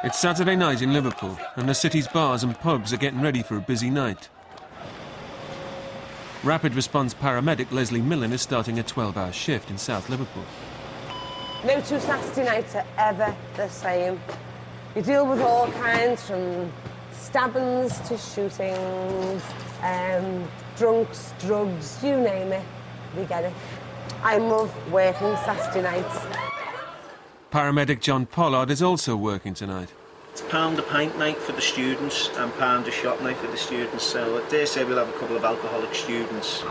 It's Saturday night in Liverpool, and the city's bars and pubs are getting ready for a busy night. Rapid response paramedic Leslie Millen is starting a 12-hour shift in South Liverpool. No two Saturday nights are ever the same. You deal with all kinds, from stabbings to shootings, drunks, drugs, you name it, we get it. I love working Saturday nights. Paramedic John Pollard is also working tonight. It's pound a pint night for the students and pound a shot night for the students, so I dare say we'll have a couple of alcoholic students.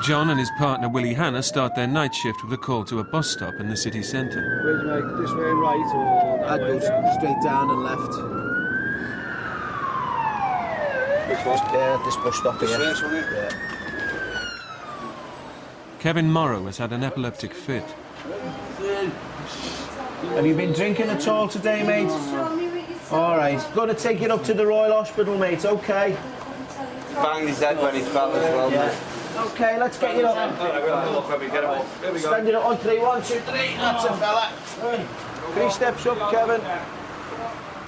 John and his partner Willie Hannah start their night shift with a call to a bus stop in the city centre. Where do you make this way right or that I'd way go down? straight down and left. Which was there at this bus stop here. This one here? Yeah. Kevin Morrow has had an epileptic fit. Have you been drinking at all today, mate? All right. Got to take it up to the Royal Hospital, mate, OK? Banged his head when he fell as well. Yeah. OK, let's get you up. Look when we get him up. Here we go. Stand it up on 3, 1, 2, 3. That's a fella. 3 steps up, Kevin.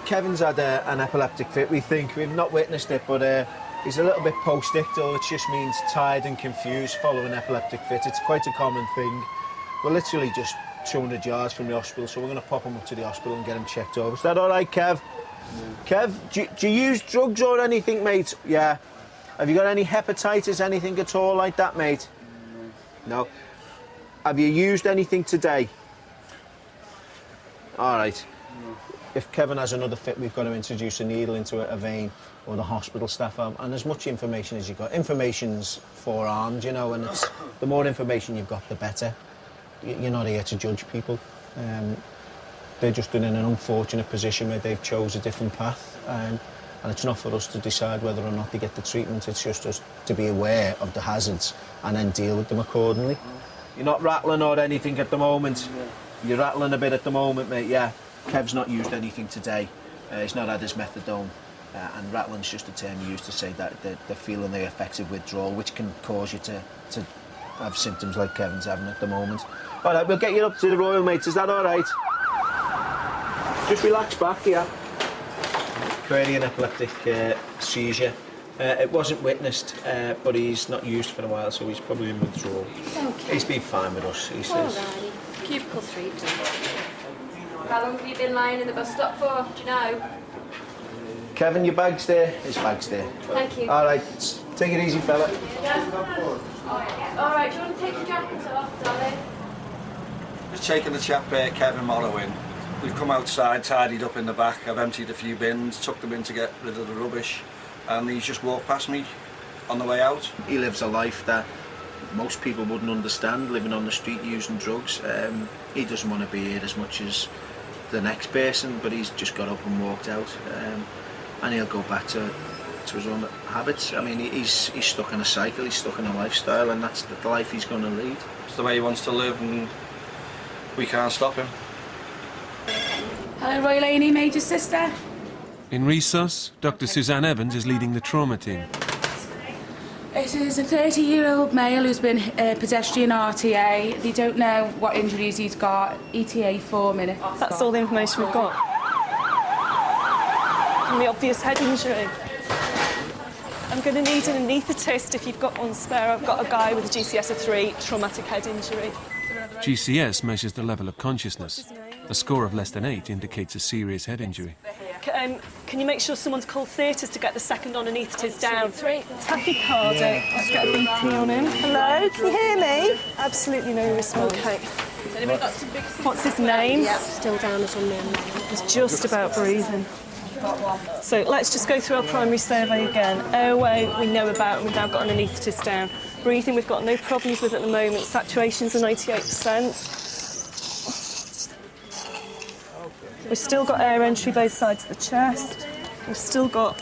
Kevin's had an epileptic fit, we think. We've not witnessed it, but he's a little bit post-ictal, which just means tired and confused following epileptic fit. It's quite a common thing. We're literally just 200 yards from the hospital, so we're going to pop him up to the hospital and get him checked over. Is that all right, Kev? Yeah. Kev, do you use drugs or anything, mate? Yeah. Have you got any hepatitis, anything at all like that, mate? No. Have you used anything today? All right. No. If Kevin has another fit, we've got to introduce a needle into a vein, or the hospital staff have, and as much information as you've got. Information's forearmed, you know, and it's the more information you've got, the better. You're not here to judge people. They're just in an unfortunate position where they've chose a different path, and it's not for us to decide whether or not they get the treatment. It's just us to be aware of the hazards and then deal with them accordingly. You're not rattling or anything at the moment? Yeah. You're rattling a bit at the moment, mate, yeah. Kev's not used anything today. He's not had his methadone. And rattling's just a term used to say that they're feeling the effects of withdrawal, which can cause you to have symptoms like Kevin's having at the moment. All right, we'll get you up to the Royal, mates. Is that all right? Just relax back, yeah. Creating an epileptic seizure. It wasn't witnessed, but he's not used for a while, so he's probably in withdrawal. Okay. He's been fine with us, he says. Alrighty. Cubicle 3, please. How long have you been lying in the bus stop for? Do you know? Kevin, your bag's there. His bag's there. Thank you. All right, take it easy, fella. Yeah. All right, do you want to take your jacket off, darling? Just taking the chap Kevin Morrow in. We've come outside, tidied up in the back. I've emptied a few bins, took them in to get rid of the rubbish, and he's just walked past me on the way out. He lives a life that most people wouldn't understand, living on the street using drugs. He doesn't want to be here as much as the next person, but he's just got up and walked out. And he'll go back to his own habits. I mean, he's stuck in a cycle, he's stuck in a lifestyle, and that's the life he's going to lead. It's the way he wants to live, and we can't stop him. Hello, Royal A&E Major Sister. In resus, Dr. Suzanne Evans is leading the trauma team. It is a 30-year-old male who's been pedestrian RTA. They don't know what injuries he's got. ETA 4 minutes. That's all the information we've got. And the obvious head injury. I'm going to need an anaesthetist if you've got one spare. I've got a guy with a GCS of 3, traumatic head injury. GCS measures the level of consciousness. A score of less than 8 indicates a serious head injury. Can you make sure someone's called theatres to get the second on anaesthetist down? 3. Tachycardic. Let's get a BP on him. Hello, can you hear me? Absolutely no response. OK. What's his name? Yeah, still down as on there. He's just about breathing. So let's just go through our primary survey again. Airway, we know about, and we've now got an anaesthetist down. Breathing, we've got no problems with at the moment. Saturations are 98%. We've still got air entry both sides of the chest. We've still got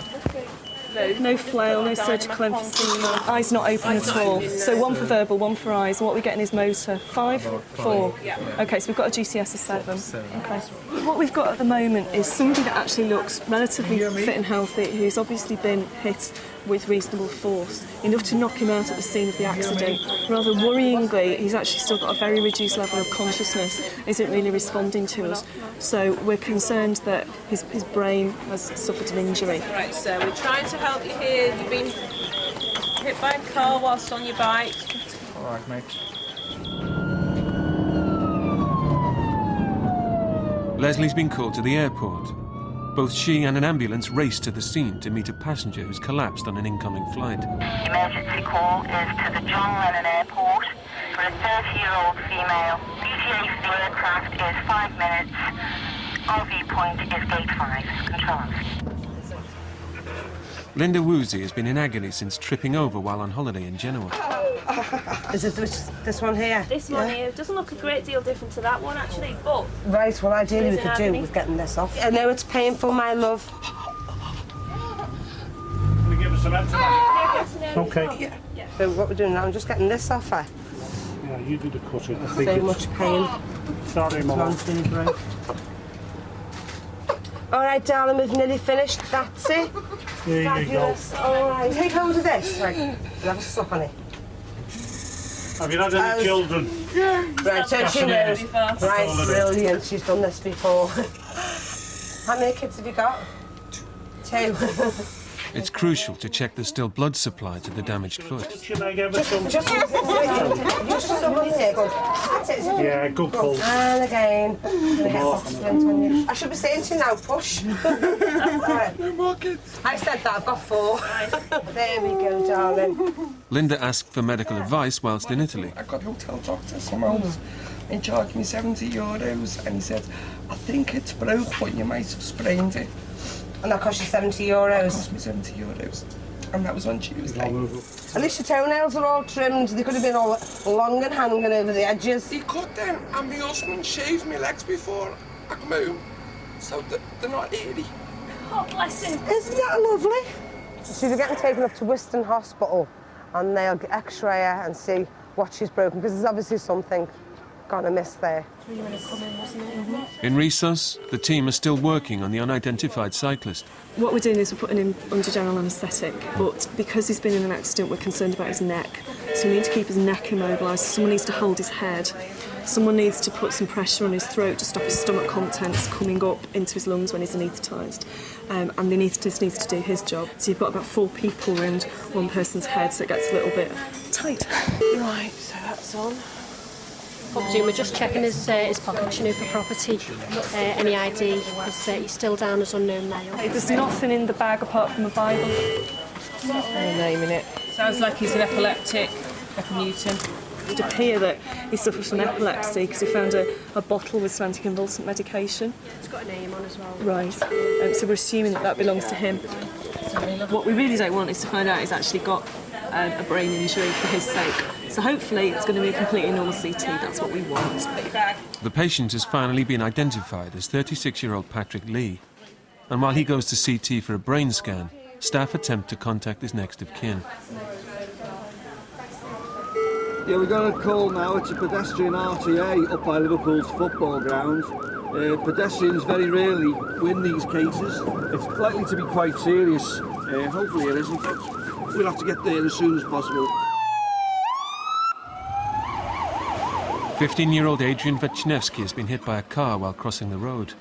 no flail, no surgical emphysema. Eyes not open at all. So 1 for verbal, 1 for eyes. And what are we getting is motor? 5? 4? OK, so we've got a GCS of 7. OK. What we've got at the moment is somebody that actually looks relatively fit and healthy, who's obviously been hit with reasonable force, enough to knock him out at the scene of the accident. Rather worryingly, he's actually still got a very reduced level of consciousness, isn't really responding to us. So we're concerned that his brain has suffered an injury. Right, so we're trying to help you here. You've been hit by a car whilst on your bike. All right, mate. Leslie's been called to the airport. Both she and an ambulance race to the scene to meet a passenger who's collapsed on an incoming flight. The emergency call is to the John Lennon Airport for a 30-year-old female. ETA for the aircraft is 5 minutes. Our viewpoint is gate 5. Control. Linda Woozy has been in agony since tripping over while on holiday in Genoa. Is it this one here? This one here doesn't look a great deal different to that one, actually, but... Right, well, ideally we Is it could do agony? with getting this off. I know it's painful, my love. Can we give us some antidote? Okay. Yeah. So what we're doing now, I'm just getting this off her. Yeah, you do the cutting. I think So it's... much pain. Sorry, Mum. One's going to break. All right, darling, we've nearly finished. That's it. There you go. Fabulous. All right, take hold of this. Right, you'll have a suck on it. Have you had any children? Right, so she knows. Right, brilliant. She's done this before. How many kids have you got? 2. It's crucial to check there's still blood supply to the damaged foot. Should I give her some... Just someone here. Good. That's it. Yeah, good pull. And again. I'm gonna get lots of lint on you. I should be saying to you now, push. Right. No more kids. I said that, I've got 4. There we go, darling. Linda asked for medical advice whilst in Italy. I got a hotel doctor somewhere else and he charged me €70 and he said, I think it's broke, but you might have sprained it. And that cost you €70? It cost me €70. And that was on Tuesday. At least your toenails are all trimmed. They could have been all long and hanging over the edges. He cut them and my husband shaved my legs before I come home. So they're not eerie. Oh, bless him. Isn't that lovely? So you're getting taken up to Wiston Hospital and they'll x-ray her and see what she's broken, because there's obviously something gone amiss there. In Rissos, the team are still working on the unidentified cyclist. What we're doing is we're putting him under general anaesthetic, but because he's been in an accident, we're concerned about his neck. So we need to keep his neck immobilised. Someone needs to hold his head. Someone needs to put some pressure on his throat to stop his stomach contents coming up into his lungs when he's anaesthetised. And this needs to do his job. So you've got about 4 people around one person's head, so it gets a little bit tight. Right, so that's on. We're just checking his pockets, you know, for property, any ID, because he's still down as unknown male. There's nothing in the bag apart from a Bible. No name in it. Sounds like he's an epileptic, Newton. It would appear that he suffers from epilepsy because he found a bottle with some anticonvulsant medication. It's got a name on as well. Right. So we're assuming that belongs to him. What we really don't want is to find out he's actually got a brain injury for his sake. So hopefully it's going to be a completely normal CT. That's what we want. The patient has finally been identified as 36-year-old Patrick Lee. And while he goes to CT for a brain scan, staff attempt to contact his next of kin. Yeah, we got a call now. It's a pedestrian RTA up by Liverpool's football ground. Pedestrians very rarely win these cases. It's likely to be quite serious. Hopefully it isn't. We'll have to get there as soon as possible. 15-year-old Adrian Vachnevsky has been hit by a car while crossing the road.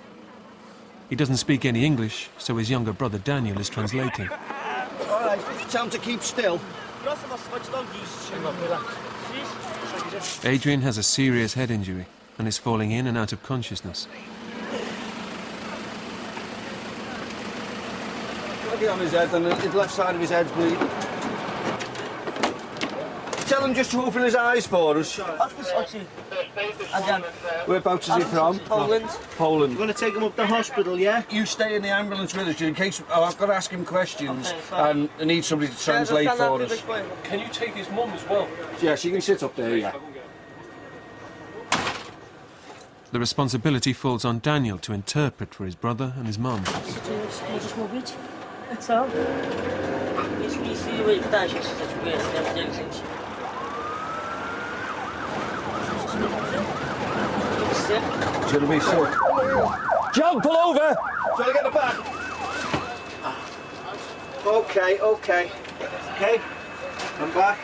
He doesn't speak any English, so his younger brother Daniel is translating. All right, time to keep still. Adrian has a serious head injury and is falling in and out of consciousness. Look on his head, and the left side of his head's bleeding. Tell him just to open his eyes for us. Whereabouts is he from? Poland. Poland. We're going to take him up to hospital, yeah? You stay in the ambulance with us in case I've got to ask him questions and I need somebody to translate for us. Can you take his mum as well? Yeah, she can sit up there, yeah. The responsibility falls on Daniel to interpret for his brother and his mum. Co? It's going to be sick. John, pull over! Try to get the back. Okay, okay. Okay, I'm back.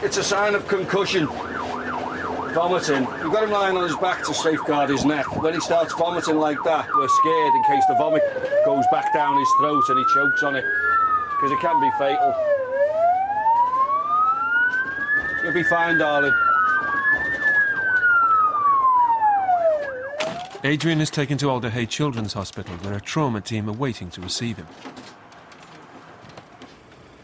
It's a sign of concussion. Vomiting. We've got him lying on his back to safeguard his neck. When he starts vomiting like that, we're scared in case the vomit goes back down his throat and he chokes on it, because it can be fatal. You'll be fine, darling. Adrian is taken to Alder Hey Children's Hospital, where a trauma team are waiting to receive him.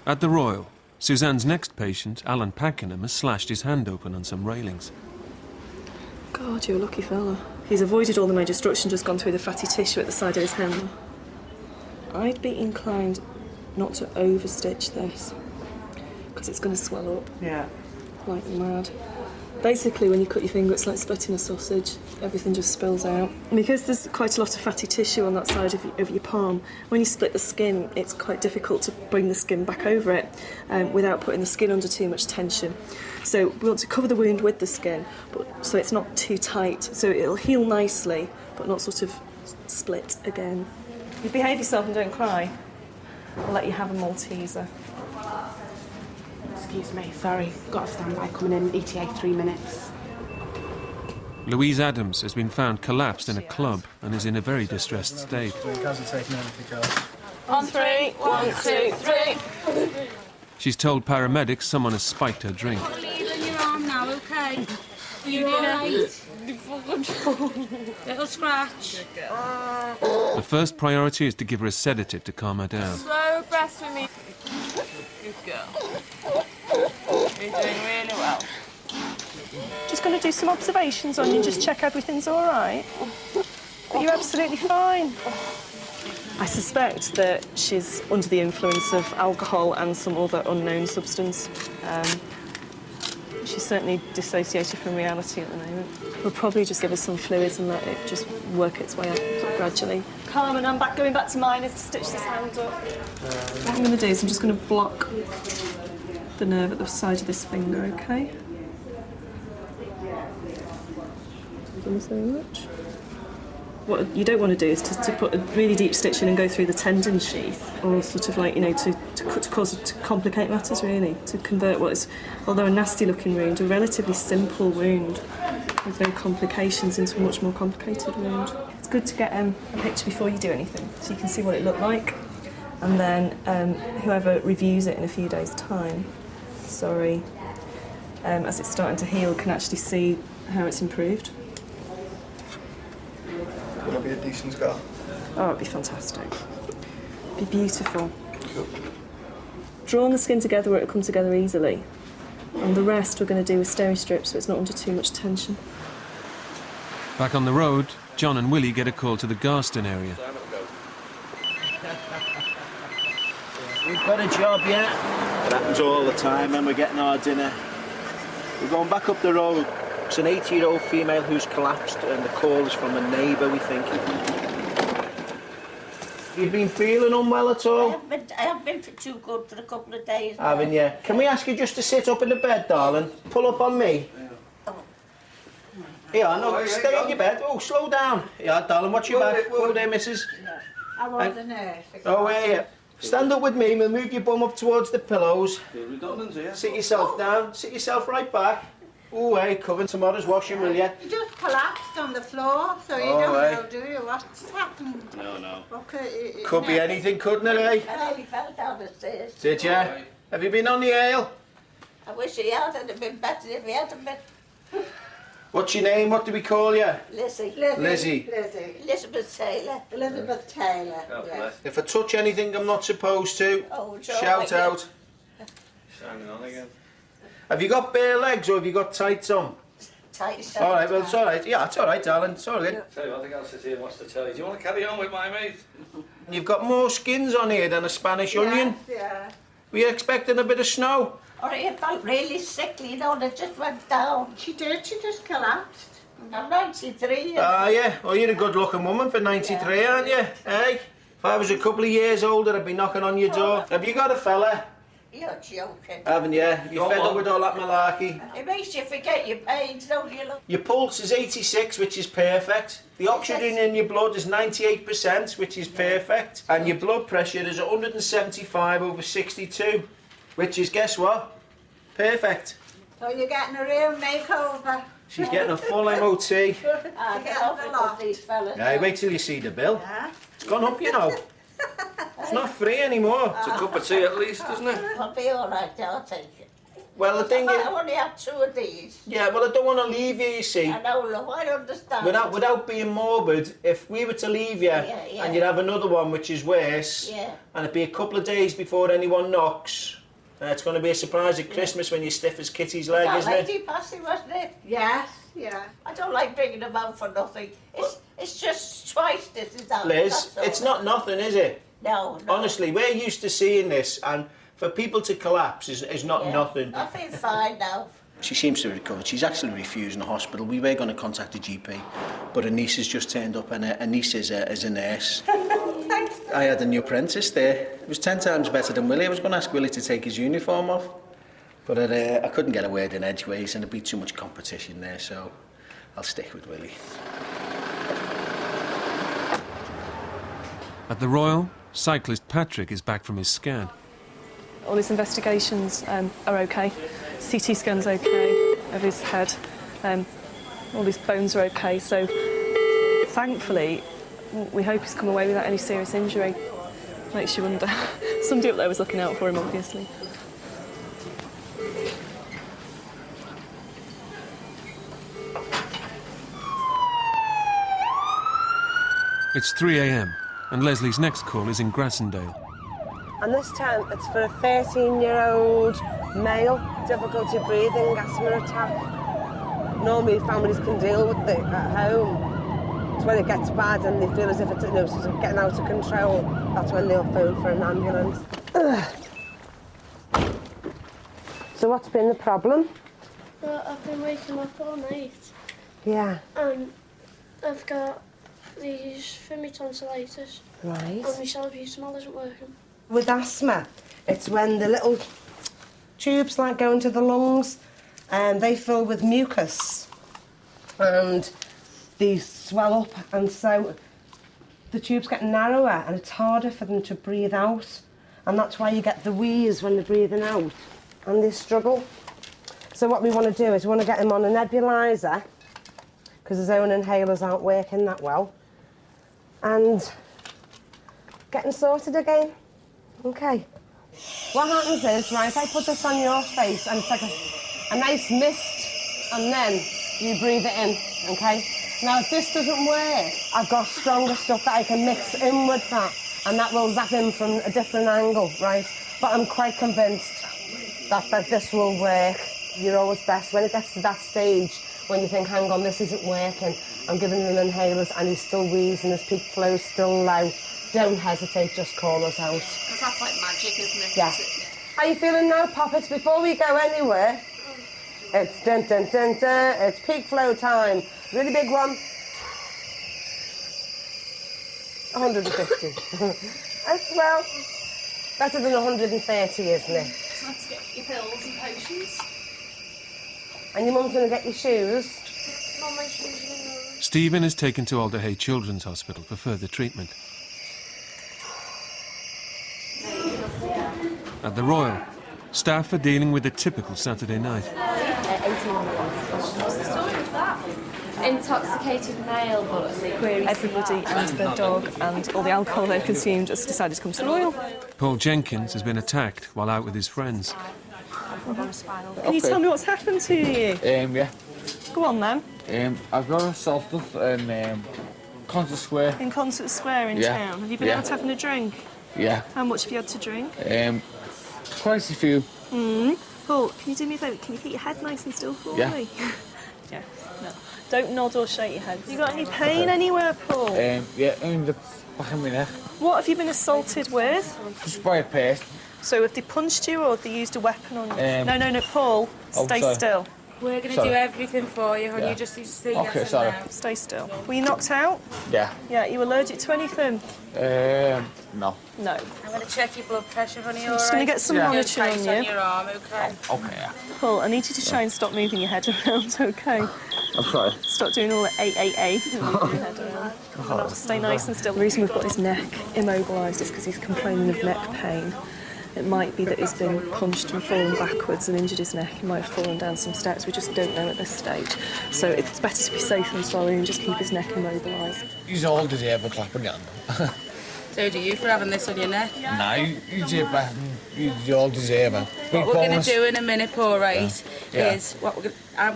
At the Royal, Suzanne's next patient, Alan Pakenham, has slashed his hand open on some railings. God, you're a lucky fella. He's avoided all the major destruction, just gone through the fatty tissue at the side of his hand. I'd be inclined not to overstitch this, because it's going to swell up. Yeah. Like mad. Basically, when you cut your finger, it's like splitting a sausage. Everything just spills out. And because there's quite a lot of fatty tissue on that side of your palm, when you split the skin, it's quite difficult to bring the skin back over it without putting the skin under too much tension. So we want to cover the wound with the skin, but so it's not too tight. So it'll heal nicely, but not sort of split again. You behave yourself and don't cry. I'll let you have a Malteser. Excuse me, sorry. Got a standby coming in, ETA 3 minutes. Louise Adams has been found collapsed in a club and is in a very distressed state. Hasn't taken anything else. On 3, 1, 2, 3. She's told paramedics someone has spiked her drink. Leave your arm now, okay? You're alright. Little scratch. The first priority is to give her a sedative to calm her down. Slow breath with me. Good girl. You're doing really well. Just going to do some observations on you, just check everything's all right. But you're absolutely fine. I suspect that she's under the influence of alcohol and some other unknown substance. She's certainly dissociated from reality at the moment. We'll probably just give her some fluids and let it just work its way up sort of gradually. Carmen, I'm going back to mine is to stitch this hand up. What I'm going to do is I'm just going to block the nerve at the side of this finger, okay? Thank you so much. What you don't want to do is to put a really deep stitch in and go through the tendon sheath, or sort of like, you know, to complicate matters really, to convert what is, although a nasty looking wound, a relatively simple wound with no complications into a much more complicated wound. It's good to get a picture before you do anything, so you can see what it looked like, and then whoever reviews it in a few days' time, as it's starting to heal, can actually see how it's improved. Will it be a decent scar? Oh, it'd be fantastic. It'd be beautiful. Cool. Drawing the skin together where it'll come together easily. And the rest we're going to do with steri-strip so it's not under too much tension. Back on the road, John and Willie get a call to the Garston area. We've got a job, yeah? It happens all the time when we're getting our dinner. We're going back up the road. It's an 80-year-old female who's collapsed, and the call is from a neighbour, we think. You've been feeling unwell at all? I haven't been too good for a couple of days. Haven't you? Can we ask you just to sit up in the bed, darling? Pull up on me. Yeah, no, stay on your bed. Oh, slow down. Yeah, darling, watch your back. Oh, there, missus. I was a nurse. Oh, yeah. Stand up with me. We'll move your bum up towards the pillows. Sit yourself down. Sit yourself right back. Oh, hey, cover tomorrow's washing, will you? You just collapsed on the floor, so you don't know, do you? What's happened? No. Okay, Could be anything, couldn't it, eh? I nearly fell down the stairs. Did you? Have you been on the ale? I wish he had. It'd have been better if he hadn't been. What's your name? What do we call you? Lizzie. Lizzie. Elizabeth Taylor. Elizabeth Taylor. Yeah. If I touch anything I'm not supposed to, shout out. Shining on again. Have you got bare legs or have you got tights on? Tights. All right, well, it's all right. Yeah, it's all right, darling. It's all right. Tell you what, I think I'll sit here and watch the telly. Do you want to carry on with my mate? You've got more skins on here than a Spanish onion. Yeah. Were you expecting a bit of snow? Or it felt really sickly, you know, and it just went down. She did, she just collapsed. I'm 93. Ah, yeah. Well, you're a good-looking woman for 93, aren't you? Hey? If I was a couple of years older, I'd be knocking on your door. Have you got a fella? You're joking. Haven't you? You're fed up with all that malarkey. It makes you forget your pains, don't you? Look? Your pulse is 86, which is perfect. The oxygen in your blood is 98%, which is perfect. And your blood pressure is 175/62, which is, guess what? Perfect. So you're getting a real makeover. She's getting a full MOT. I get off a lot. These fellas. Yeah, wait till you see the bill. It's gone up, you know. It's not free anymore. It's a cup of tea at least, isn't it? I'll be all right, I'll take it. Well, the thing is... I only had 2 of these. Yeah, well, I don't want to leave you, you see. I know, love, I understand. Without being morbid, if we were to leave you and you'd have another one which is worse, and it'd be a couple of days before anyone knocks, it's going to be a surprise at Christmas when you're stiff as Kitty's leg, isn't it? Lady Passy, wasn't it? Yes, yeah. I don't like bringing them out for nothing. It's just twice this is out. Liz, it's not nothing, is it? No. Honestly, we're used to seeing this, and for people to collapse is not nothing. I feel fine now. She seems to have recovered. She's actually refusing the hospital. We were going to contact the GP, but her niece has just turned up, and her niece is a nurse. Thanks. I had a new apprentice there. It was 10 times better than Willie. I was going to ask Willie to take his uniform off, but I couldn't get a word in edgeways, and there'd be too much competition there, so I'll stick with Willie. At the Royal, cyclist Patrick is back from his scan. All his investigations are okay. CT scan's okay of his head. All his bones are okay. So, thankfully, we hope he's come away without any serious injury. Makes you wonder. Somebody up there was looking out for him, obviously. It's 3 a.m. and Leslie's next call is in Grassendale. And this time it's for a 13-year-old male, difficulty breathing, asthma attack. Normally families can deal with it at home. It's when it gets bad and they feel as if it's sort of getting out of control. That's when they'll phone for an ambulance. So what's been the problem? Well, I've been waking up all night. Yeah. And I've got these for my tonsillitis. Right. And my salbutamol isn't working. With asthma, it's when the little tubes like go into the lungs and they fill with mucus and they swell up, and so the tubes get narrower and it's harder for them to breathe out, and that's why you get the wheeze when they're breathing out and they struggle. So what we want to do is we want to get him on a nebuliser because his own inhalers aren't working that well, and get him sorted again. Okay. What happens is, right, I put this on your face and it's like a nice mist, and then you breathe it in, okay? Now, if this doesn't work, I've got stronger stuff that I can mix in with that, and that will zap him from a different angle, right? But I'm quite convinced that this will work. You're always best when it gets to that stage when you think, hang on, this isn't working. I'm giving him inhalers and he's still wheezing, his peak flow's still low. Don't hesitate, just call us out. Because that's like magic, isn't it? Yeah. How are you feeling now, Poppets? Before we go anywhere, it's dun dun dun dun, it's peak flow time. Really big one. 150. Well, better than 130, isn't it? So let's get your pills and potions. And your mum's going to get your shoes. Not my shoes are in there. Stephen is taken to Alder Hey Children's Hospital for further treatment. At the Royal, staff are dealing with a typical Saturday night. 18 months. What's the story with that? Intoxicated male, but queries. Everybody and their dog and all the alcohol they've consumed just decided to come to the Royal. Paul Jenkins has been attacked while out with his friends. Can you tell me what's happened to you? Yeah. Go on then. I've got assaulted in Concert Square. In Concert Square in town. Have you been out having a drink? Yeah. How much have you had to drink? Quite a few. Paul, can you do me a favour? Can you keep your head nice and still for Yeah. me? Yeah. No. Don't nod or shake your head. Have you got any pain anywhere, Paul? Yeah, in the back of my neck. What have you been assaulted with? Just by a person. So have they punched you or have they used a weapon on you? No, Paul, stay sorry. still. We're going to Sorry. do everything for you, honey. Yeah. You just need to say Okay, yes and sorry. no. Stay still. Were you knocked out? Yeah. Yeah, you allergic to anything? No. No. I'm going to check your blood pressure, honey, I'm just going to get some monitoring on you. on your arm, okay? Okay, yeah. Paul, I need you to try and stop moving your head around, okay? I'm sorry. Stop doing all the moving your head around. Just stay nice and still. The reason we've got his neck immobilised is because he's complaining of neck pain. It might be that he's been punched and fallen backwards and injured his neck. He might have fallen down some steps. We just don't know at this stage. So it's better to be safe than sorry and just keep his neck immobilised. He's all deserve a clap on the hand. So do you for having this on your neck? No, you all deserve it. What we're going to do in a minute, Paul, right, Yeah. is what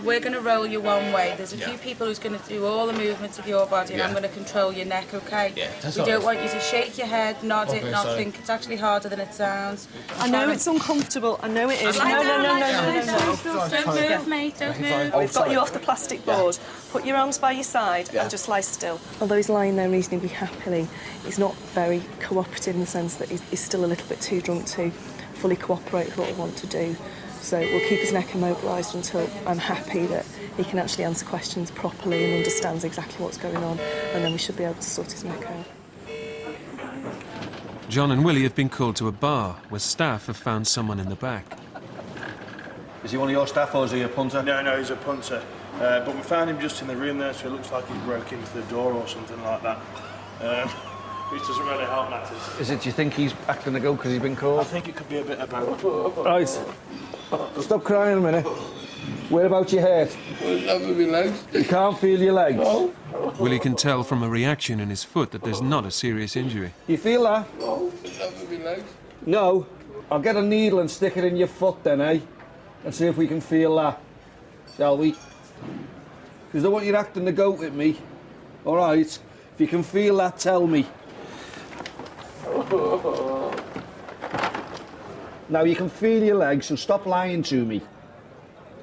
we're going to roll you one way. There's a few people who's going to do all the movements of your body, and I'm going to control your neck, okay? Yeah, that's we all don't right. want you to shake your head, nod Okay, it, not sorry. think. It's actually harder than it sounds. I know it's uncomfortable. I know it is. Lie No. Don't move, mate, don't move. We've got you off the plastic board. Put your arms by your side and just lie still. Although he's lying there reasonably happily, he's not very cooperative in the sense that he's still a little bit too drunk to fully cooperate with what we want to do. So we'll keep his neck immobilised until I'm happy that he can actually answer questions properly and understands exactly what's going on, and then we should be able to sort his neck out. John and Willie have been called to a bar where staff have found someone in the back. Is he one of your staff or is he a punter? No, he's a punter. But we found him just in the room there, so it looks like he's broke into the door or something like that. Which doesn't really help matters. Is it, do you think he's acting a go because he's been called? I think it could be a bit of both. Right. Stop crying a minute. Where about your head? You can't feel your legs. No. Willie can tell from a reaction in his foot that there's not a serious injury. You feel that? No. I'll get a needle and stick it in your foot then, eh? And see if we can feel that. Shall we? Because I don't want you acting the goat with me. All right? If you can feel that, tell me. Now you can feel your legs, so stop lying to me.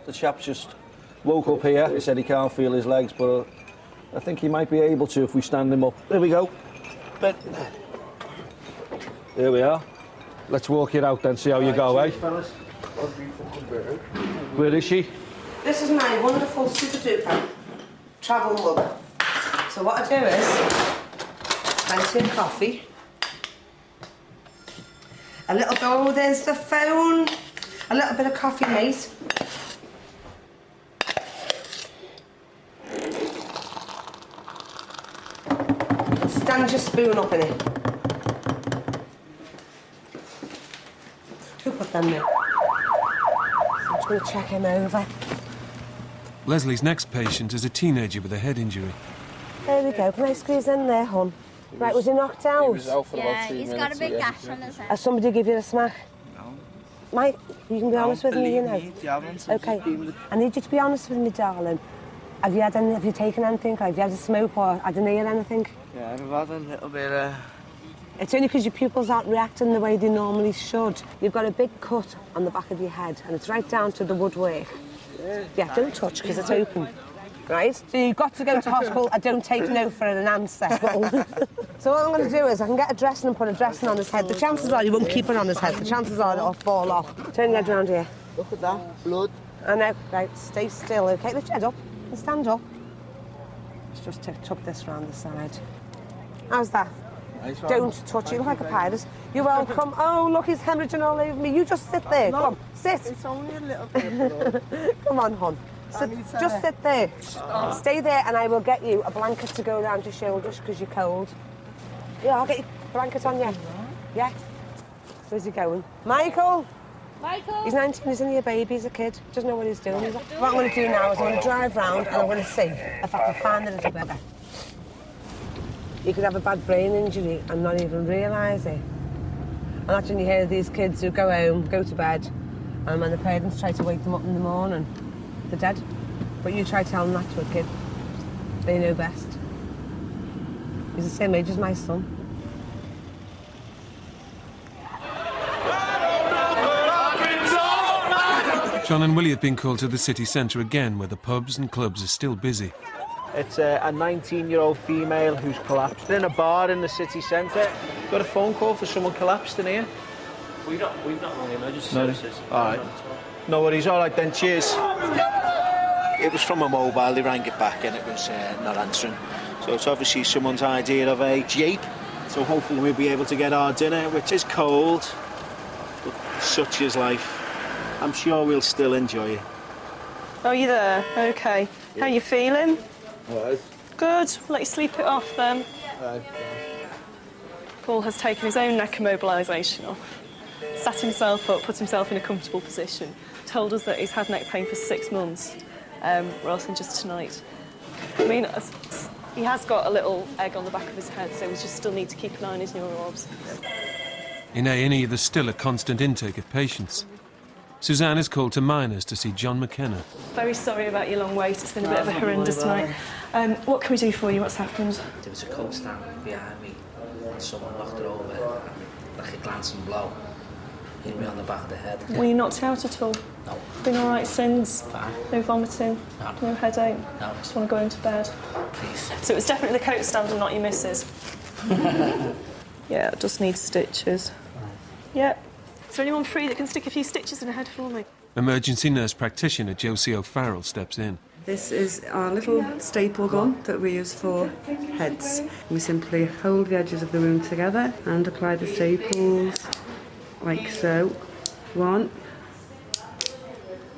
The chap's just woke up here. He said he can't feel his legs, but I think he might be able to if we stand him up. There we go. But there we are. Let's walk it out then, see how you go, eh? Where is she? This is my wonderful super duper travel mug. So what I do is, plenty of coffee. A little bit, oh, there's the phone. A little bit of coffee, mate. Stand your spoon up in it. Who put them there? I'm just going to check him over. Leslie's next patient is a teenager with a head injury. There we go. Can I squeeze in there, hon? Right, was he knocked out? He was out for about 3 minutes. He's got a big gash on his head. Has somebody give you a smack? No. Mike, you can be honest with me, you know. You haven't. Okay, I need you to be honest with me, darling. Have you taken anything? Have you had a smoke or had an ear or anything? Yeah, I've had a little bit It's only because your pupils aren't reacting the way they normally should. You've got a big cut on the back of your head and it's right down to the woodwork. Yeah, don't touch because it's open. Right? So you've got to go to hospital. I don't take no for an answer. So what I'm going to do is I can get a dressing and put a dressing on his head. The chances are you won't keep it on his head. The chances are it'll fall off. Turn your head around here. Look at that, blood. I know. Right, stay still, OK? Lift your head up and stand up. Let's just tuck this round the side. How's that? Nice one. Don't touch it. You look like a pirate. You're welcome. Oh, look, he's hemorrhaging all over me. You just sit there. Come on, sit. It's only a little bit. Come on, hon. Just sit there. Stay there and I will get you a blanket to go around your shoulders because you're cold. Yeah, I'll get you a blanket on you. Yeah? Where's he going? Michael! Michael! He's 19, he's only a baby, he's a kid. Doesn't know what he's doing. What I'm going to do now is I'm going to drive round and I'm going to see if I can find the little beggar. You could have a bad brain injury and not even realise it. And that's when you hear these kids who go home, go to bed, and when the parents try to wake them up in the morning, they're dead. But you try telling that to a kid. They know best. He's the same age as my son. John and Willie have been called to the city centre again, where the pubs and clubs are still busy. It's a 19-year-old female who's collapsed in a bar in the city centre. Got a phone call for someone collapsed in here? We've not run the emergency services. All right. No worries. All right then. Cheers. it was from a mobile. They rang it back and it was not answering. So it's obviously someone's idea of a jape. So hopefully we'll be able to get our dinner, which is cold, but such is life. I'm sure we'll still enjoy it. Oh, you there? Okay. How you feeling? Right. Good. Let you sleep it off then. Paul has taken his own neck immobilisation off, sat himself up, put himself in a comfortable position, told us that he's had neck pain for 6 months, rather than just tonight. I mean, he has got a little egg on the back of his head, so we just still need to keep an eye on his neuro-orbs. In A&E, there's still a constant intake of patients. Suzanne is called to Miners to see John McKenna. Very sorry about your long wait. It's been a bit of a horrendous night. What can we do for you? What's happened? There was a coat stand behind me and someone knocked it over and like a glancing blow hit me on the back of the head. Were you knocked out at all? No. Been all right since? Fine. No vomiting? No headache? No. Just want to go into bed? Please. So it was definitely the coat stand and not your missus? Yeah, it does need stitches. Yeah. Is there anyone free that can stick a few stitches in her head for me? Emergency nurse practitioner Josie O'Farrell steps in. This is our little staple gun that we use for heads. We simply hold the edges of the wound together and apply the staples like so. 1,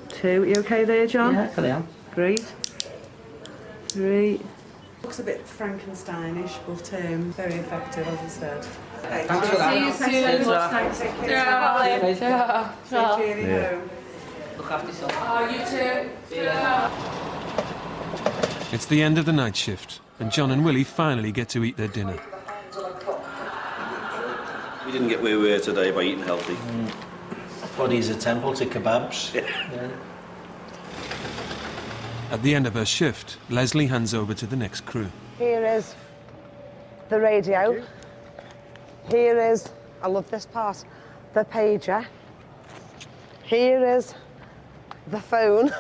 2. You okay there, John? Yeah, I am. Great. 3. Looks a bit Frankensteinish, but very effective, as I said. Thanks for that. See you soon. Thanks. Look after yourself. Oh, you too. It's the end of the night shift, and John and Willie finally get to eat their dinner. We didn't get where we were today by eating healthy. Body's a temple to kebabs. At the end of her shift, Leslie hands over to the next crew. Here is the radio. Here is, I love this part, the pager. Here is the phone.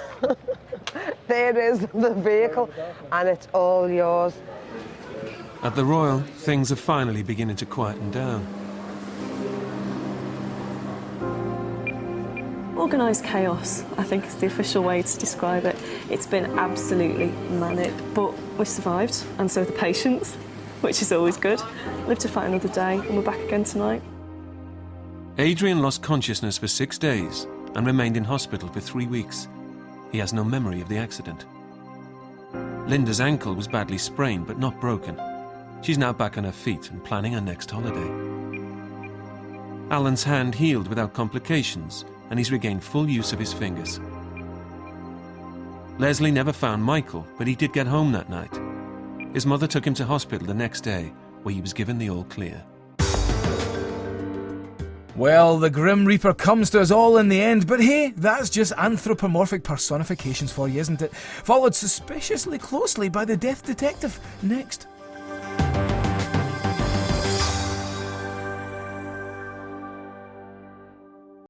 There is the vehicle, and it's all yours. At the Royal, things are finally beginning to quieten down. Organised chaos, I think, is the official way to describe it. It's been absolutely manic, but we've survived, and so have the patients, which is always good. Live to fight another day, and we're back again tonight. Adrian lost consciousness for 6 days and remained in hospital for 3 weeks. He has no memory of the accident. Linda's ankle was badly sprained, but not broken. She's now back on her feet and planning her next holiday. Alan's hand healed without complications, and he's regained full use of his fingers. Leslie never found Michael, but he did get home that night. His mother took him to hospital the next day, where he was given the all clear. Well, the Grim Reaper comes to us all in the end, but hey, that's just anthropomorphic personifications for you, isn't it? Followed suspiciously closely by the Death Detective next.